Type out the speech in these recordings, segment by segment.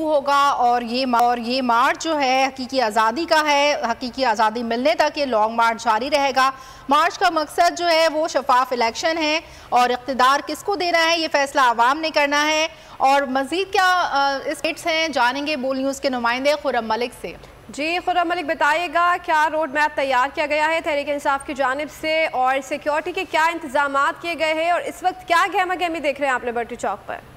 होगा और ये मार्च जो है हकीकी आज़ादी का है। हकीकी आज़ादी मिलने तक ये लॉन्ग मार्च जारी रहेगा। मार्च का मकसद जो है वो शफाफ इलेक्शन है और इक़्तिदार किसको देना है ये फैसला आवाम ने करना है। और मज़ीद क्या इस डेट्स हैं जानेंगे बोल न्यूज़ के नुमाइंदे खुर्रम मलिक से। जी खुर्रम मलिक, बताइएगा क्या रोड मैप तैयार किया गया है तहरीक इंसाफ की जानिब से और सिक्योरिटी के क्या इंतजाम किए गए हैं और इस वक्त क्या गहमा गहमी देख रहे हैं आप लिबर्टी चौक पर?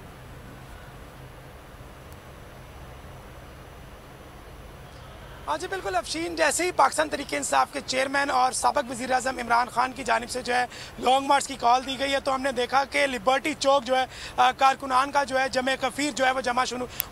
हाँ जी बिल्कुल अफशीन, जैसे ही पाकिस्तान तहरीक इंसाफ के चेयरमैन और साबिक वज़ीर आज़म इमरान खान की जानिब से जो है लॉन्ग मार्च की कॉल दी गई है, तो हमने देखा कि लिबर्टी चौक जो है कारकुनान का जो है जमे कफ़ीर जो है वो जमा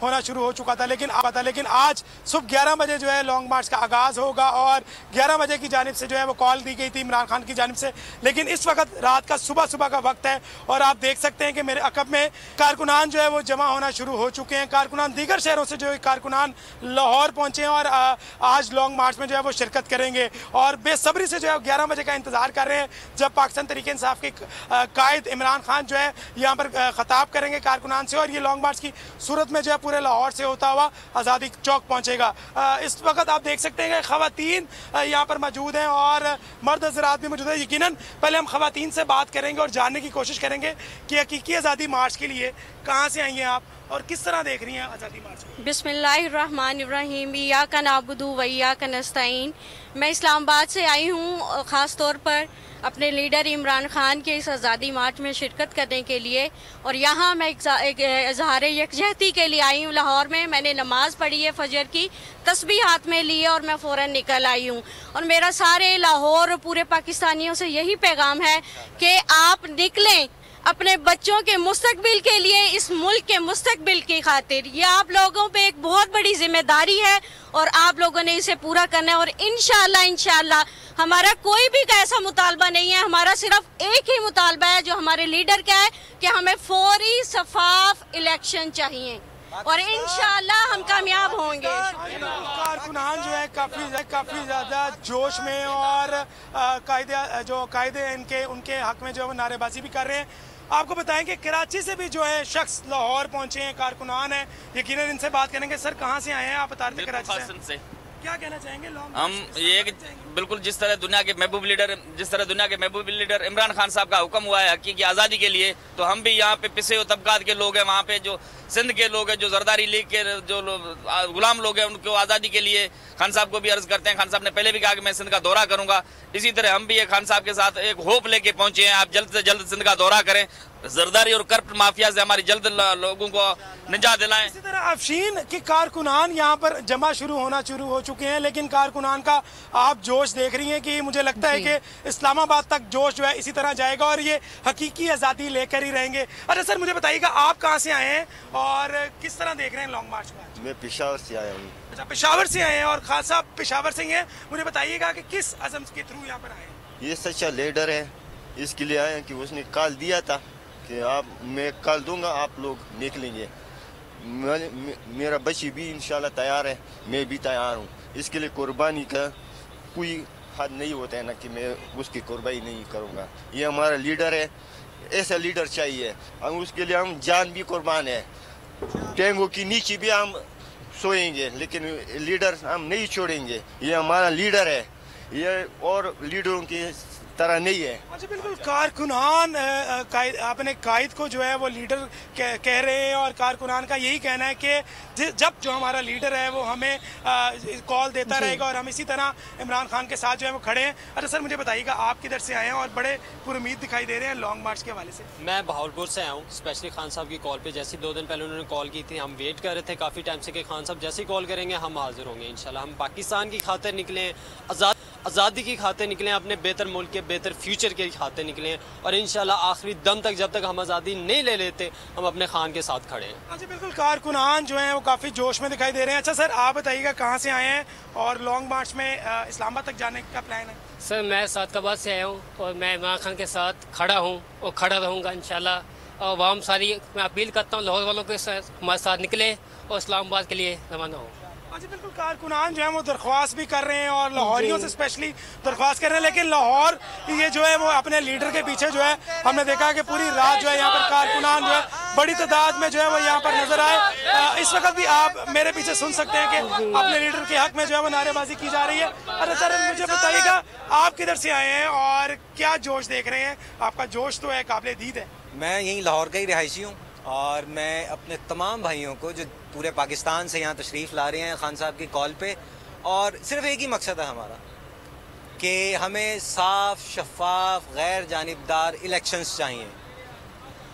होना शुरू हो चुका था। लेकिन आज सुबह 11 बजे जो है लॉन्ग मार्च का आगाज़ होगा और 11 बजे की जानिब से जो है वो कॉल दी गई थी इमरान खान की जानिब से। लेकिन इस वक्त रात का सुबह का वक्त है और आप देख सकते हैं कि मेरे अकब में कारकुनान जो है वो जमा होना शुरू हो चुके हैं। कारकुनान दीगर शहरों से जो है कारकुनान लाहौर पहुँचे हैं और आज लॉन्ग मार्च में जो है वो शिरकत करेंगे और बेसब्री से जो है 11 बजे का इंतजार कर रहे हैं जब पाकिस्तान तहरीक इंसाफ के कायद इमरान खान जो है यहाँ पर खिताब करेंगे कारकुनान से और ये लॉन्ग मार्च की सूरत में जो है पूरे लाहौर से होता हुआ आज़ादी चौक पहुँचेगा। इस वक्त आप देख सकते हैं कि ख़वातीन यहाँ पर मौजूद हैं और मर्द हज़रात भी मौजूद है। यकीनन पहले हम ख़वातीन से बात करेंगे और जानने की कोशिश करेंगे कि हकीकी आज़ादी मार्च के लिए कहाँ से आई हैं आप और किस तरह देख रही हैं आज़ादी मार्च? बिस्मिल्लाहिर्रहमानिर्रहीम, इय्याका नअबुदु व इय्याका नस्तईन। मैं इस्लामाबाद से आई हूँ ख़ास तौर पर अपने लीडर इमरान खान के इस आज़ादी मार्च में शिरकत करने के लिए और यहाँ मैं एक इज़हार यकजहती के लिए आई हूँ। लाहौर में मैंने नमाज़ पढ़ी है फजर की, तस्बीह हाथ में ली है और मैं फ़ौरन निकल आई हूँ। और मेरा सारे लाहौर पूरे पाकिस्तानियों से यही पैगाम है कि आप निकलें अपने बच्चों के मुस्तकबिल के लिए, इस मुल्क के मुस्तकबिल की खातिर। ये आप लोगों पे एक बहुत बड़ी जिम्मेदारी है और आप लोगों ने इसे पूरा करना है। और इंशाअल्लाह हमारा कोई भी ऐसा मुतालबा नहीं है, हमारा सिर्फ एक ही मुतालबा है जो हमारे लीडर का है कि हमें फौरी शफाफ इलेक्शन चाहिए और इंशाअल्लाह हम कामयाब होंगे। कारकुनान जो है काफ़ी ज़्यादा जोश में और कायदे उनके हक में जो है वो नारेबाजी भी कर रहे हैं। आपको बताएं कि कराची से भी जो है शख्स लाहौर पहुंचे हैं, कारकुनान हैं। यकीनन इनसे बात करेंगे। सर कहाँ से आए हैं आप? बता रहे थे कराची से। क्या कहना चाहेंगे? हम ये बिल्कुल जिस तरह दुनिया के महबूब लीडर इमरान खान साहब का हुक्म हुआ है हकीकी आज़ादी के लिए, तो हम भी यहाँ पे पिछड़े हुए तबकात के लोग हैं, वहाँ पे जो सिंध के लोग हैं, जो जरदारी लीग के जो गुलाम लोग हैं, उनको आज़ादी के लिए खान साहब को भी अर्ज करते हैं। खान साहब ने पहले भी कहा कि मैं सिंध का दौरा करूंगा। इसी तरह हम भी खान साहब के साथ एक होप लेके पहुंचे हैं, आप जल्द से जल्द सिंध का दौरा करें, जरदारी और करप्ट माफिया से हमारी जल्द लोगों को निजात दिलाएं। इसी तरह अफशीन के कारकुनान यहाँ पर जमा होना शुरू हो चुके हैं, लेकिन कारकुनान का आप जोश देख रही हैं कि मुझे लगता है कि इस्लामाबाद तक जोश जो है इसी तरह जाएगा और ये हकीकी आज़ादी लेकर ही रहेंगे। अच्छा सर मुझे बताइएगा आप कहाँ से आए हैं और किस तरह देख रहे हैं लॉन्ग मार्च को? मैं पेशावर से आया हूँ। अच्छा पेशावर से आए हैं और खान साहब पेशावर से ही हैं। मुझे बताइएगा कि किस अज़म के थ्रू यहाँ पर आए हैं? ये सच्चा लीडर है, इसके लिए आए हैं कि उसने कॉल दिया था कि मैं कॉल दूंगा, आप लोग निकलेंगे। मेरा बच्ची भी इंशाल्लाह तैयार है, मैं भी तैयार हूँ। इसके लिए कुर्बानी का कोई हद नहीं होता है ना कि मैं उसकी कुर्बानी नहीं करूँगा। ये हमारा लीडर है, ऐसा लीडर चाहिए, हम उसके लिए हम जान भी कुर्बान है। टेंगों की नीचे भी हम सोएंगे लेकिन लीडर हम नहीं छोड़ेंगे। ये हमारा लीडर है, ये और लीडरों की तरह नहीं है। अच्छा बिल्कुल, कारकुनान अपने कायद को जो है वो लीडर कह रहे हैं और कारकुनान का यही कहना है कि जब जो हमारा लीडर है वो हमें कॉल देता रहेगा और हम इसी तरह इमरान खान के साथ जो है वो खड़े हैं। अच्छा सर मुझे बताइएगा आप किधर से आए हैं और बड़े पुरुमीद दिखाई दे रहे हैं लॉन्ग मार्च के हवाले से? मैं बहावलपुर से आया हूँ, स्पेशली खान साहब की कॉल पे। जैसे 2 दिन पहले उन्होंने कॉल की थी, हम वेट कर रहे थे काफ़ी टाइम से कि खान साहब जैसे ही कॉल करेंगे हम हाजिर होंगे इंशाल्लाह। हम पाकिस्तान की खातिर निकले, आज़ादी की खातिर निकले, अपने बेहतर मुल्क के बेहतर फ्यूचर के खातिर निकले और इंशाल्लाह आखिरी दम तक जब तक हम आज़ादी नहीं ले लेते हम अपने खान के साथ खड़े हैं। अच्छा बिल्कुल, कारकुनान जो हैं वो काफ़ी जोश में दिखाई दे रहे हैं। अच्छा सर आप बताइएगा कहाँ से आए हैं और लॉन्ग मार्च में इस्लामाबाद तक जाने का प्लान है? सर मैं सादकाबाद से आया हूँ और मैं इमरान खान के साथ खड़ा हूँ और खड़ा रहूँगा इंशाल्लाह। और वाम सारी मैं अपील करता हूँ लाहौर वालों के हमारे साथ निकले और इस्लामाबाद के लिए रवाना हो। जी बिल्कुल, कारकुनान जो है वो दरख्वास्त भी कर रहे हैं और लाहौरियों से स्पेशली दरख्वास्त कर रहे हैं, लेकिन लाहौर ये जो है वो अपने लीडर के पीछे जो है हमने देखा कि पूरी रात जो है यहाँ पर कारकुनान जो है बड़ी तादाद में जो है वो यहाँ पर नजर आए। इस वक्त भी आप मेरे पीछे सुन सकते हैं कि अपने लीडर के हक में जो है वो नारेबाजी की जा रही है। अरे सर मुझे बताइएगा, आप किधर से आए हैं और क्या जोश देख रहे हैं? आपका जोश तो है काबिल दीद है। मैं यहीं लाहौर का ही रिहायशी हूँ और मैं अपने तमाम भाइयों को जो पूरे पाकिस्तान से यहाँ तशरीफ़ ला रहे हैं खान साहब की कॉल पे, और सिर्फ एक ही मकसद है हमारा कि हमें साफ शफाफ गैर जानिबदार इलेक्शंस चाहिए।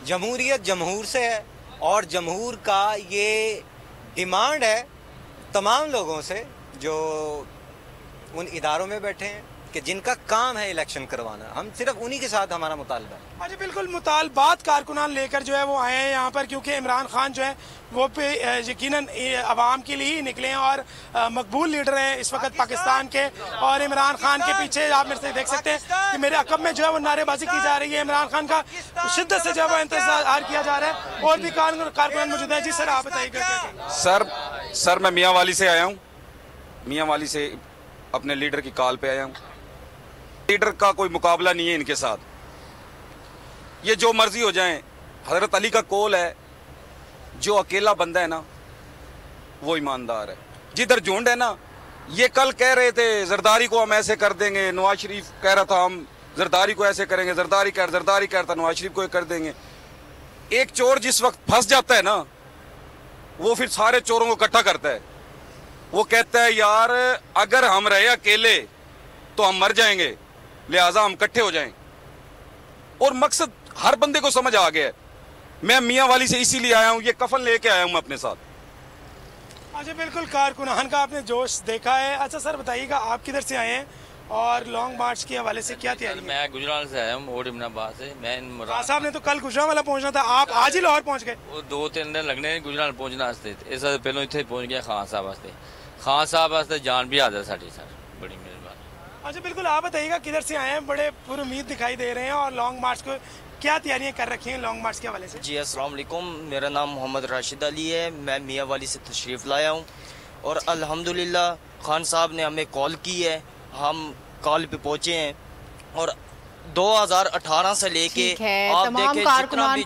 जमहूरियत जमहूर से है और जमहूर का ये डिमांड है तमाम लोगों से जो उन इदारों में बैठे हैं कि जिनका काम है इलेक्शन करवाना। हम सिर्फ उन्हीं के साथ हमारा मुतालबा है। अच्छा बिल्कुल, मुतालबात कारकुनान लेकर जो है वो आए हैं यहाँ पर, क्योंकि इमरान खान जो है वो पे यकीनन अवाम के लिए ही निकले हैं और मकबूल लीडर हैं इस वक्त पाकिस्तान के। और इमरान खान के पीछे आप मेरे से देख सकते हैं कि मेरे अकब में जो है वो नारेबाजी की जा रही है। इमरान खान का शिद्दत से जो है वो इंतजार किया जा रहा है और भी कारकुनान मौजूद है। जी सर आप बताइएगा। सर मैं मियाँ वाली से आया हूँ, मियाँ वाली से अपने लीडर की कॉल पे आया हूँ। लीडर का कोई मुकाबला नहीं है इनके साथ, ये जो मर्जी हो जाएं। हजरत अली का कौल है, जो अकेला बंदा है ना वो ईमानदार है। जिधर झुंड है ना, ये कल कह रहे थे जरदारी को हम ऐसे कर देंगे, नवाज शरीफ कह रहा था हम जरदारी को ऐसे करेंगे, जरदारी कह रहा था नवाज शरीफ को कर देंगे। एक चोर जिस वक्त फंस जाता है ना, वो फिर सारे चोरों को इकट्ठा करता है। वो कहता है यार अगर हम रहे अकेले तो हम मर जाएंगे, लिहाजा हम इकट्ठे हो जाएं। और मकसद हर बंदे को समझ आ गया है। मैं मियाँ वाली से इसीलिए आया हूँ, ये कफन लेके आया हूँ अपने साथ। अच्छा बिल्कुल, कारकुनान का आपने जोश देखा है। अच्छा सर बताइएगा, आप किधर से आए हैं और लॉन्ग मार्च के हवाले से क्या तैयारी है? मैं गुजरात से आया हूँ, इमराबाद से। मैं साहब ने तो कल गुजरावाला पहुंचना था, आप आज ही लाहौर पहुंच गए? वो 2-3 दिन लगने गुजरात पहुंचना वास्ते, इससे पहले इतने पहुंच गया खान साहब वास्ते। खान साहब वास्ते जान भी हाजिर साड़ी सर, बड़ी मेहरबानी। अच्छा बिल्कुल, आप बताइएगा किधर से आए हैं? बड़े पुरुमीद दिखाई दे रहे हैं और लॉन्ग मार्च को क्या तैयारियां कर रखी हैं लॉन्ग मार्च के हवाले से? जी अस्सलाम वालेकुम, मेरा नाम मोहम्मद राशिद अली है। मैं मियाँ वाली से तशरीफ़ लाया हूँ और अल्हम्दुलिल्लाह खान साहब ने हमें कॉल की है, हम कॉल पे पहुँचे हैं। और 2018 से लेके आप देखें जितना भी